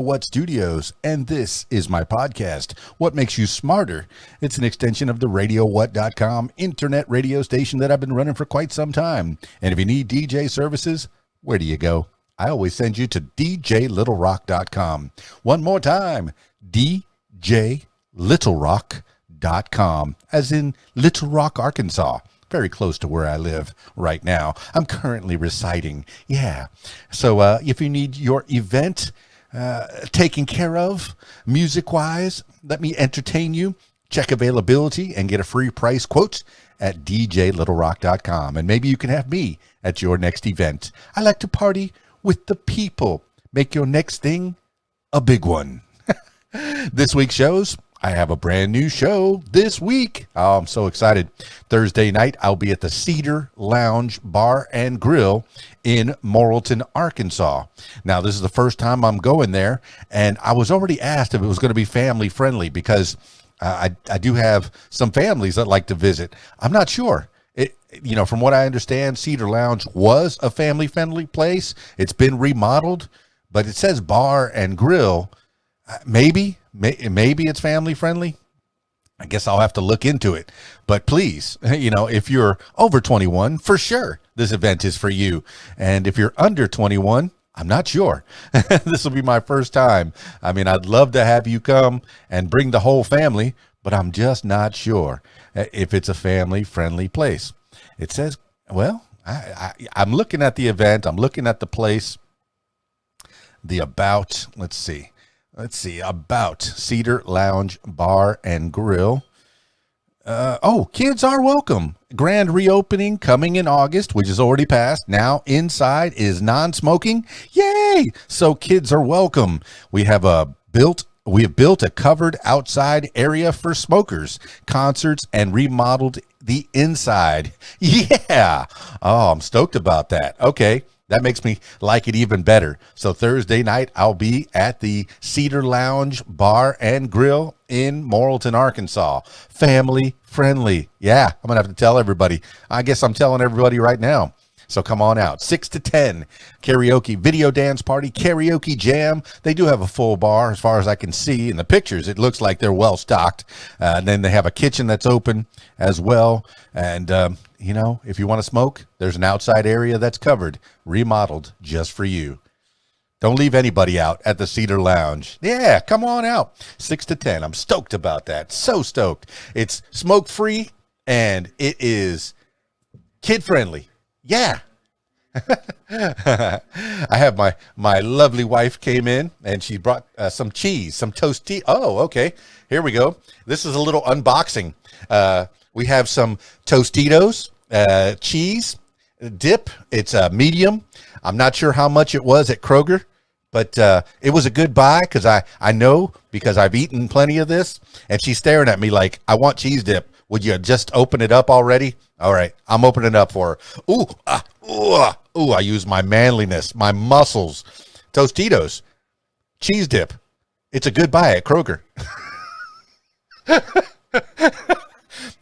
What Studios, and this is my podcast, What Makes You Smarter. It's an extension of the RadioWhat.com internet radio station that I've been running for quite some time. And if you need DJ services, where do you go? I always send you to DJLittleRock.com. One more time, DJLittleRock.com, as in Little Rock, Arkansas. Very close to where I live right now. I'm currently residing. Yeah. So if you need your event taken care of music-wise, let me entertain you. Check availability and get a free price quote at DJLittleRock.com. And maybe you can have me at your next event. I like to party with the people. Make your next thing a big one. This week's shows, I have a brand new show this week. Oh, I'm so excited. Thursday night, I'll be at the Cedar Lounge Bar and Grill in Morrilton, Arkansas. Now, this is the first time I'm going there, and I was already asked if it was going to be family friendly because I do have some families that like to visit. I'm not sure. From what I understand, Cedar Lounge was a family friendly place. It's been remodeled, but it says bar and grill. Maybe it's family friendly. I guess I'll have to look into it. But please, if you're over 21, for sure, this event is for you. And if you're under 21, I'm not sure. This will be my first time. I mean, I'd love to have you come and bring the whole family, but I'm just not sure if it's a family friendly place. It says, well, I'm looking at the event. I'm looking at the place, let's see, about Cedar Lounge Bar and Grill. Kids are welcome. Grand reopening coming in August, which is already passed. Now inside is non-smoking. Yay! So kids are welcome. We have built a covered outside area for smokers, concerts, and remodeled the inside. Yeah. Oh, I'm stoked about that. Okay. That makes me like it even better. So Thursday night, I'll be at the Cedar Lounge Bar and Grill in Morrilton, Arkansas. Family friendly. Yeah, I'm going to have to tell everybody. I guess I'm telling everybody right now. So come on out. 6 to 10, karaoke, video dance party, karaoke jam. They do have a full bar as far as I can see. In the pictures, it looks like they're well stocked. And then they have a kitchen that's open as well. And, if you want to smoke, there's an outside area that's covered, remodeled just for you. Don't leave anybody out at the Cedar Lounge. Yeah, come on out. 6 to 10. I'm stoked about that. So stoked. It's smoke-free, and it is kid-friendly. Yeah. I have my lovely wife came in, and she brought some cheese, some toasty. Oh, okay. Here we go. This is a little unboxing. We have some Tostitos, cheese dip. It's a medium. I'm not sure how much it was at Kroger, but it was a good buy because I know because I've eaten plenty of this. And she's staring at me like, I want cheese dip. Would you just open it up already? All right, I'm opening it up for her. Ooh, I use my manliness, my muscles. Tostitos, cheese dip. It's a good buy at Kroger.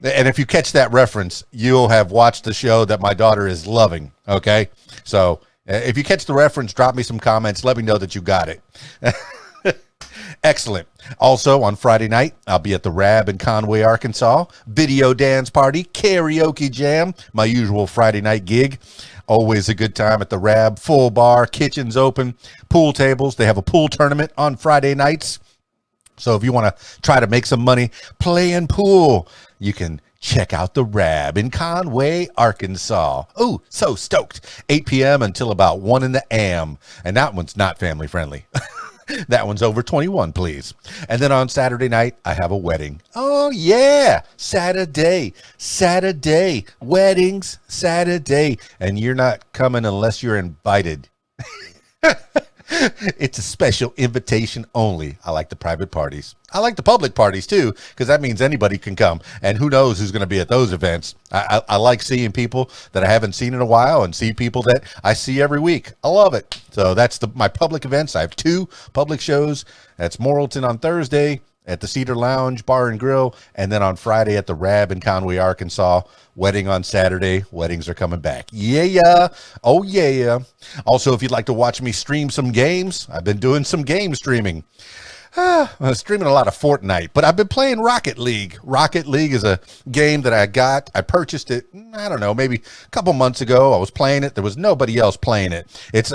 And if you catch that reference, you'll have watched the show that my daughter is loving, okay? So if you catch the reference, drop me some comments. Let me know that you got it. Excellent. Also, on Friday night, I'll be at the Rab in Conway, Arkansas. Video dance party, karaoke jam, my usual Friday night gig. Always a good time at the Rab. Full bar, kitchen's open, pool tables. They have a pool tournament on Friday nights. So if you want to try to make some money playing pool, you can check out the Rab in Conway, Arkansas. Oh, so stoked. 8 p.m. until about 1 in the a.m. And that one's not family friendly. That one's over 21, please. And then on Saturday night, I have a wedding. Oh, yeah. Saturday. Weddings, Saturday. And you're not coming unless you're invited. It's a special invitation only. I like the private parties. I like the public parties too, because that means anybody can come. And who knows who's going to be at those events. I like seeing people that I haven't seen in a while and see people that I see every week. I love it. So that's my public events. I have 2 public shows. That's Morrilton on Thursday at the Cedar Lounge Bar and Grill, and then on Friday at the Rab in Conway, Arkansas. Wedding on Saturday. Weddings are coming back. Yeah. Oh, yeah. Also, if you'd like to watch me stream some games, I've been doing some game streaming. I'm streaming a lot of Fortnite, but I've been playing Rocket League. Rocket League is a game that I purchased it, I don't know, maybe a couple months ago. I was playing it. There was nobody else playing it. It's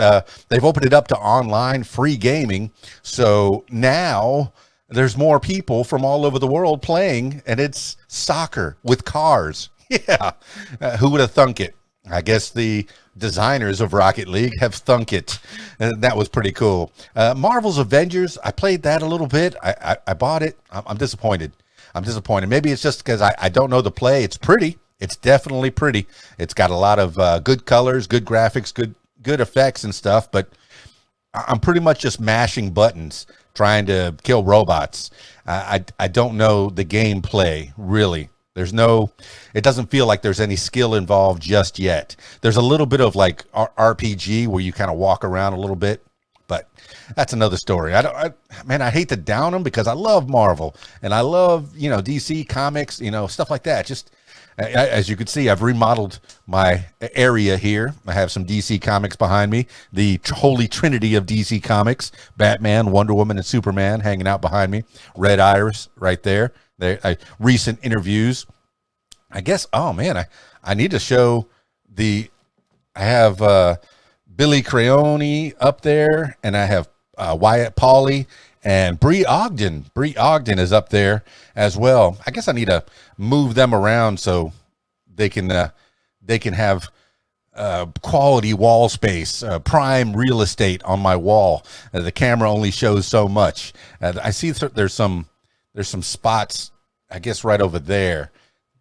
they've opened it up to online free gaming. So now there's more people from all over the world playing, and it's soccer with cars. Yeah. Who would have thunk it? I guess the designers of Rocket League have thunk it. And that was pretty cool. Marvel's Avengers, I played that a little bit. I bought it. I'm disappointed. Maybe it's just because I don't know the play. It's pretty. It's definitely pretty. It's got a lot of good colors, good graphics, good effects and stuff. But I'm pretty much just mashing buttons, trying to kill robots. I don't know the gameplay, really. It doesn't feel like there's any skill involved just yet. There's a little bit of like RPG where you kind of walk around a little bit, but that's another story. I hate to down them because I love Marvel and I love, DC comics, stuff like that. Just as you can see, I've remodeled my area here. I have some DC comics behind me, the holy trinity of DC comics, Batman, Wonder Woman, and Superman hanging out behind me. Red Iris right there. Recent interviews. I guess, I need to show I have Billy Craone up there, and I have Wyatt Pauly and Bree Ogden. Bree Ogden is up there as well. I guess I need to move them around so they can have quality wall space, prime real estate on my wall. The camera only shows so much. I see there's some spots, I guess, right over there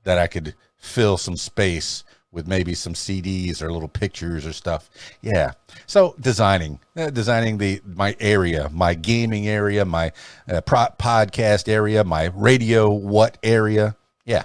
that I could fill some space with maybe some CDs or little pictures or stuff. Yeah. So designing my area, my gaming area, my podcast area, my radio area. Yeah.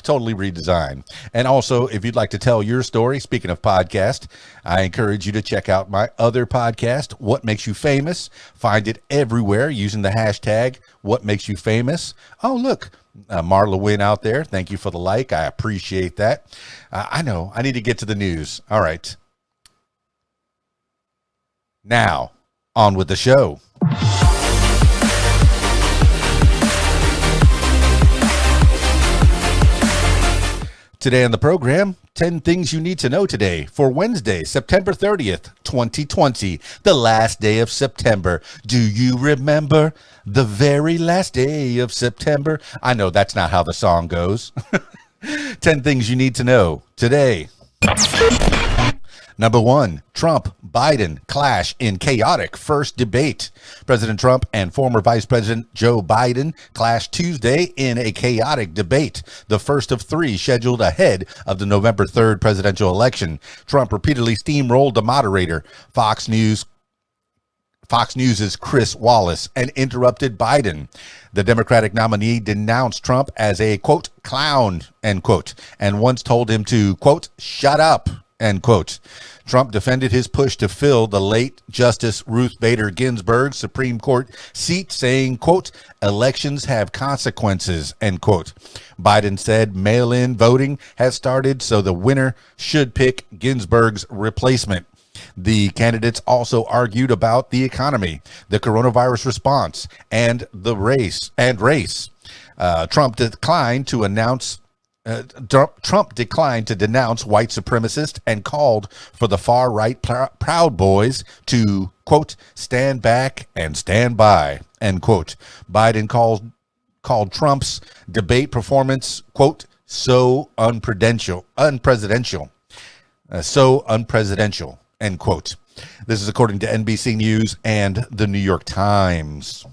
Totally redesign. And also, if you'd like to tell your story, speaking of podcast, I encourage you to check out my other podcast, What Makes You Famous. Find it everywhere using the hashtag What Makes You Famous. Oh, look, Marla Wynn out there. Thank you for the like. I appreciate that. I know I need to get to the news. All right. Now, on with the show. Today on the program, 10 things you need to know today for Wednesday, September 30th, 2020, the last day of September. Do you remember the very last day of September? I know that's not how the song goes. 10 things you need to know today. Number 1, Trump-Biden clash in chaotic first debate. President Trump and former Vice President Joe Biden clashed Tuesday in a chaotic debate, the first of 3 scheduled ahead of the November 3rd presidential election. Trump repeatedly steamrolled the moderator, Fox News's Chris Wallace, and interrupted Biden. The Democratic nominee denounced Trump as a, quote, clown, end quote, and once told him to, quote, shut up, end quote. Trump defended his push to fill the late Justice Ruth Bader Ginsburg Supreme Court seat, saying, quote, elections have consequences, end quote. Biden said mail-in voting has started, so the winner should pick Ginsburg's replacement. The candidates also argued about the economy, the coronavirus response, and race. Trump declined to denounce white supremacists and called for the far-right Proud Boys to, quote, stand back and stand by, end quote. Biden called Trump's debate performance, quote, so unpresidential, end quote. This is according to NBC News and the New York Times.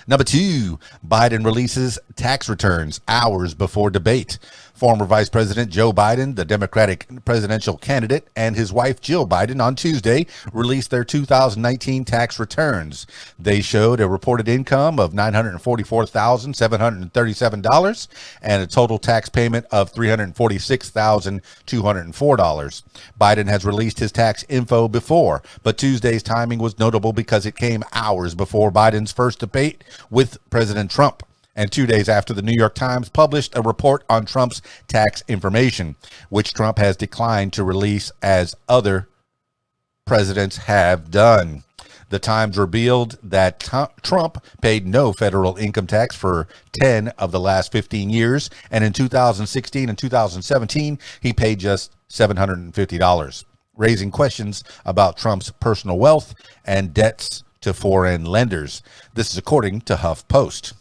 Number 2, Biden releases tax returns hours before debate. Former Vice President Joe Biden, the Democratic presidential candidate, and his wife Jill Biden on Tuesday released their 2019 tax returns. They showed a reported income of $944,737 and a total tax payment of $346,204. Biden has released his tax info before, but Tuesday's timing was notable because it came hours before Biden's first debate with President Trump, and 2 days after the New York Times published a report on Trump's tax information, which Trump has declined to release as other presidents have done. The Times revealed that Trump paid no federal income tax for 10 of the last 15 years, and in 2016 and 2017, he paid just $750, raising questions about Trump's personal wealth and debts to foreign lenders. This is according to HuffPost.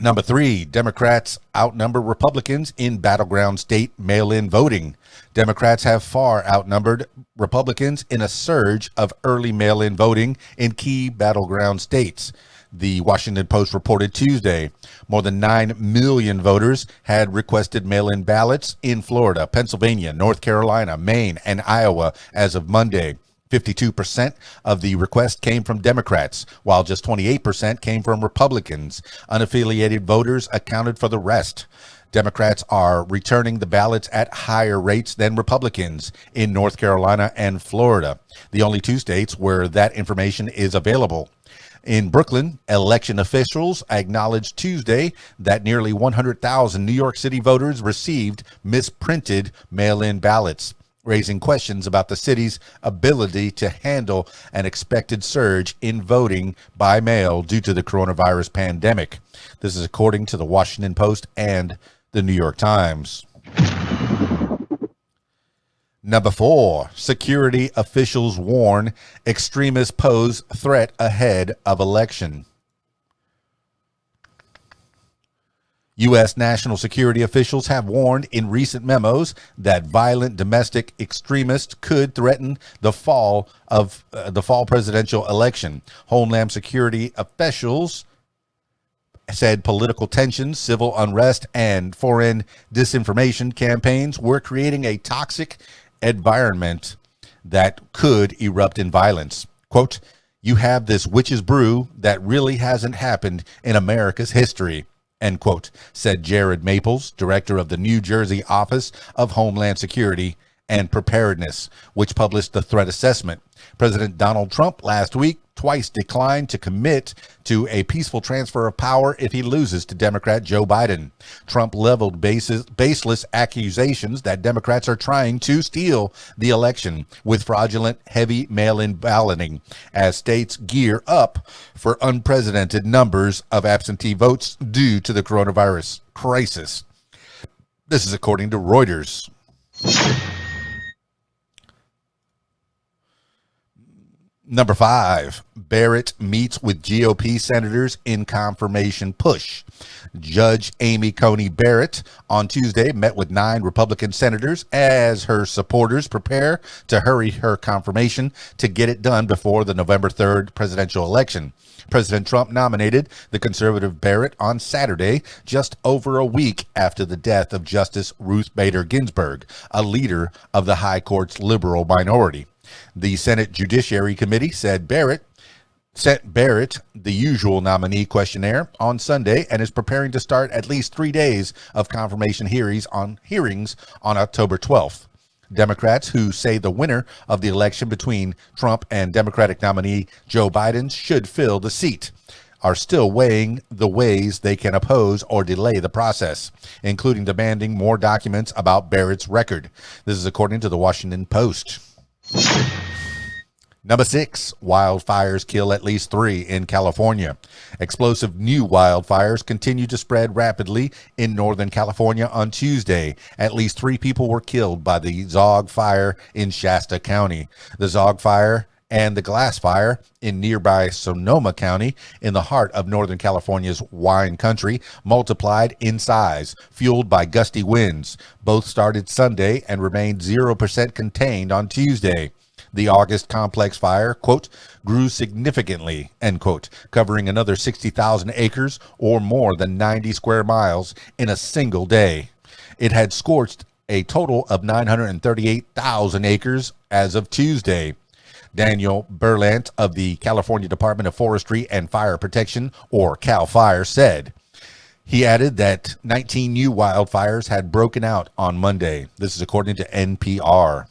Number 3, Democrats outnumber Republicans in battleground state mail-in voting. Democrats have far outnumbered Republicans in a surge of early mail-in voting in key battleground states. The Washington Post reported Tuesday more than 9 million voters had requested mail-in ballots in Florida, Pennsylvania, North Carolina, Maine, and Iowa as of Monday. 52% of the request came from Democrats, while just 28% came from Republicans. Unaffiliated voters accounted for the rest. Democrats are returning the ballots at higher rates than Republicans in North Carolina and Florida, the only 2 states where that information is available. In Brooklyn, election officials acknowledged Tuesday that nearly 100,000 New York City voters received misprinted mail-in ballots, raising questions about the city's ability to handle an expected surge in voting by mail due to the coronavirus pandemic. This is according to the Washington Post and the New York Times. Number 4, security officials warn extremists pose threat ahead of election. U.S. national security officials have warned in recent memos that violent domestic extremists could threaten the fall presidential election. Homeland Security officials said political tensions, civil unrest, and foreign disinformation campaigns were creating a toxic environment that could erupt in violence. Quote, "You have this witch's brew that really hasn't happened in America's history," end quote, said Jared Maples, director of the New Jersey Office of Homeland Security and Preparedness, which published the threat assessment. President Donald Trump last week twice declined to commit to a peaceful transfer of power if he loses to Democrat Joe Biden. Trump leveled baseless accusations that Democrats are trying to steal the election with fraudulent heavy mail-in balloting as states gear up for unprecedented numbers of absentee votes due to the coronavirus crisis. This is according to Reuters. Number 5, Barrett meets with GOP senators in confirmation push. Judge Amy Coney Barrett on Tuesday met with 9 Republican senators as her supporters prepare to hurry her confirmation to get it done before the November 3rd presidential election. President Trump nominated the conservative Barrett on Saturday, just over a week after the death of Justice Ruth Bader Ginsburg, a leader of the High Court's liberal minority. The Senate Judiciary Committee sent Barrett the usual nominee questionnaire on Sunday and is preparing to start at least 3 days of confirmation hearings on October 12th. Democrats, who say the winner of the election between Trump and Democratic nominee Joe Biden should fill the seat, are still weighing the ways they can oppose or delay the process, including demanding more documents about Barrett's record. This is according to the Washington Post. Number 6, wildfires kill at least 3 in California. Explosive new wildfires continue to spread rapidly in Northern California on Tuesday. At least 3 people were killed by the Zog Fire in Shasta County. The Zog Fire and the Glass Fire in nearby Sonoma County, in the heart of Northern California's wine country, multiplied in size, fueled by gusty winds. Both started Sunday and remained 0% contained on Tuesday. The August complex fire, quote, grew significantly, end quote, covering another 60,000 acres or more than 90 square miles in a single day. It had scorched a total of 938,000 acres as of Tuesday. Daniel Berlant of the California Department of Forestry and Fire Protection, or CAL FIRE, said. He added that 19 new wildfires had broken out on Monday. This is according to NPR.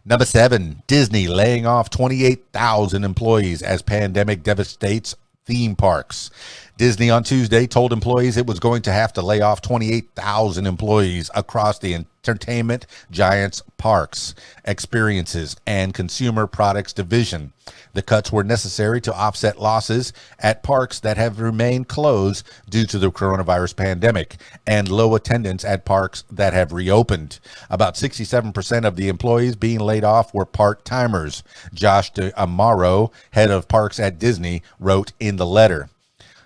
Number 7, Disney laying off 28,000 employees as pandemic devastates theme parks. Disney on Tuesday told employees it was going to have to lay off 28,000 employees across the entertainment giant's parks, experiences, and consumer products division. The cuts were necessary to offset losses at parks that have remained closed due to the coronavirus pandemic and low attendance at parks that have reopened. About 67% of the employees being laid off were part-timers. Josh D'Amaro, head of parks at Disney, wrote in the letter.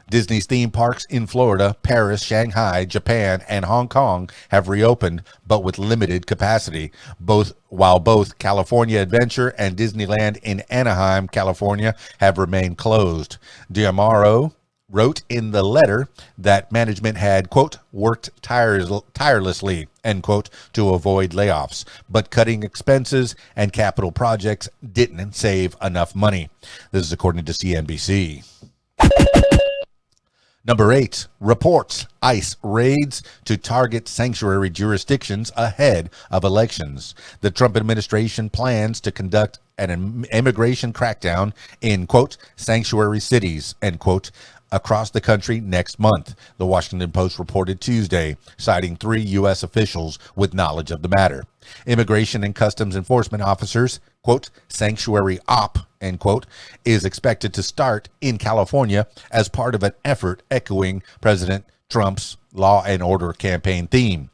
Disney's theme parks in Florida, Paris, Shanghai, Japan, and Hong Kong have reopened, but with limited capacity, while both California Adventure and Disneyland in Anaheim, California, have remained closed. D'Amaro wrote in the letter that management had, quote, worked tirelessly, end quote, to avoid layoffs, but cutting expenses and capital projects didn't save enough money. This is according to CNBC. Number 8, reports ICE raids to target sanctuary jurisdictions ahead of elections. The Trump administration plans to conduct an immigration crackdown in, quote, sanctuary cities, end quote, across the country next month, the Washington Post reported Tuesday, citing 3 U.S. officials with knowledge of the matter. Immigration and Customs Enforcement officers, quote, sanctuary op, end quote, is expected to start in California as part of an effort echoing President Trump's law and order campaign theme.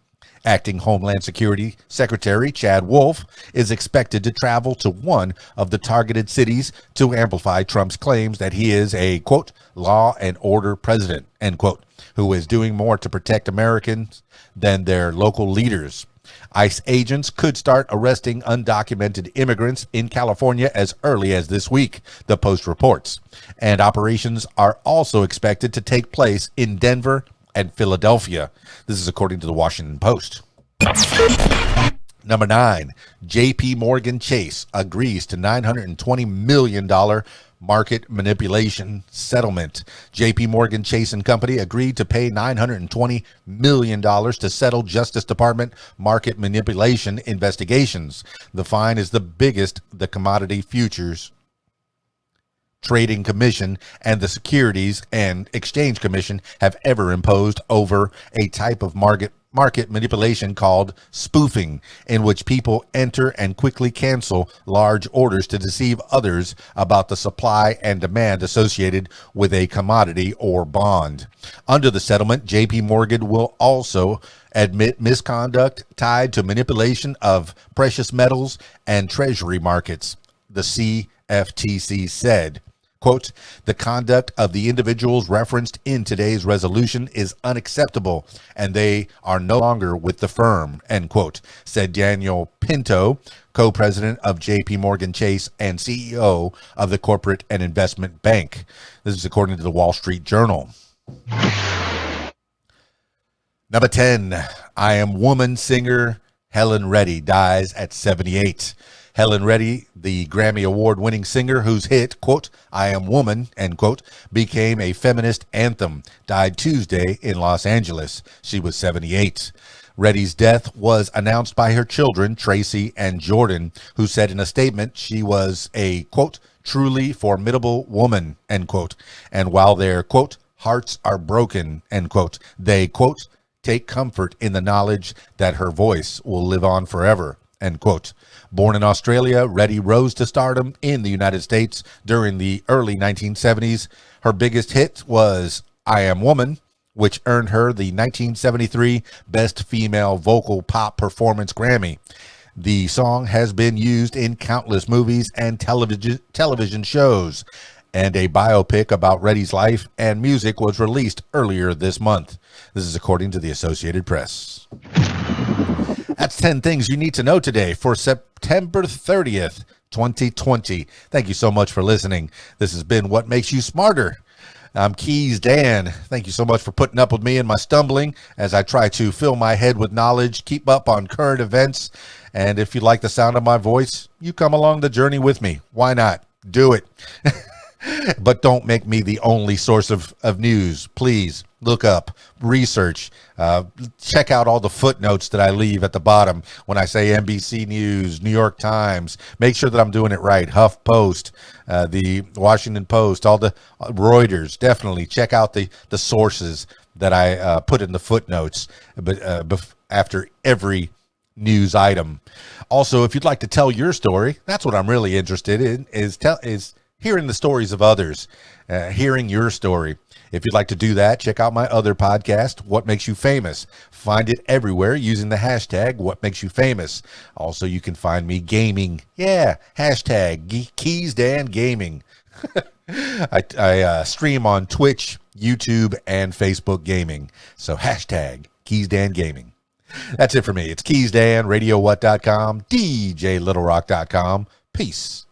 Acting Homeland Security Secretary Chad Wolf is expected to travel to one of the targeted cities to amplify Trump's claims that he is a, quote, law and order president, end quote, who is doing more to protect Americans than their local leaders. ICE agents could start arresting undocumented immigrants in California as early as this week, the Post reports. And operations are also expected to take place in Denver and Philadelphia. This is according to the Washington Post. Number 9, JP Morgan Chase agrees to $920 million market manipulation settlement. JP Morgan Chase and Company agreed to pay $920 million to settle Justice Department market manipulation investigations. The fine is the biggest the Commodity Futures Trading Commission and the Securities and Exchange Commission have ever imposed over a type of market manipulation called spoofing, in which people enter and quickly cancel large orders to deceive others about the supply and demand associated with a commodity or bond. Under the settlement, JP Morgan will also admit misconduct tied to manipulation of precious metals and treasury markets, the CFTC said. Quote, the conduct of the individuals referenced in today's resolution is unacceptable, and they are no longer with the firm, end quote, said Daniel Pinto, co-president of JP Morgan Chase and CEO of the Corporate and Investment Bank. This is according to the Wall Street Journal. Number 10, I Am Woman singer Helen Reddy dies at 78. Helen Reddy, the Grammy Award-winning singer whose hit, quote, I Am Woman, end quote, became a feminist anthem, died Tuesday in Los Angeles. She was 78. Reddy's death was announced by her children, Tracy and Jordan, who said in a statement she was a, quote, truly formidable woman, end quote. And while their, quote, hearts are broken, end quote, they, quote, take comfort in the knowledge that her voice will live on forever, end quote. Born in Australia, Reddy rose to stardom in the United States during the early 1970s. Her biggest hit was I Am Woman, which earned her the 1973 Best Female Vocal Pop Performance Grammy. The song has been used in countless movies and television shows, and a biopic about Reddy's life and music was released earlier this month. This is according to the Associated Press. That's 10 things you need to know today for September 30th, 2020. Thank you so much for listening. This has been What Makes You Smarter. I'm Keys Dan. Thank you so much for putting up with me and my stumbling as I try to fill my head with knowledge, keep up on current events. And if you like the sound of my voice, you come along the journey with me. Why not? Do it. But don't make me the only source of news. Please look up, research, check out all the footnotes that I leave at the bottom when I say NBC News, New York Times. Make sure that I'm doing it right. HuffPost, the Washington Post, all the Reuters. Definitely check out the sources that I put in the footnotes after every news item. Also, if you'd like to tell your story, that's what I'm really interested in, is hearing the stories of others, hearing your story. If you'd like to do that, check out my other podcast, What Makes You Famous. Find it everywhere using the hashtag What Makes You Famous. Also, you can find me gaming. Yeah, hashtag Keys Dan Gaming. I stream on Twitch, YouTube, and Facebook Gaming. So hashtag Keys Dan Gaming. That's it for me. It's Keys Dan, RadioWhat.com, DJLittleRock.com. Peace.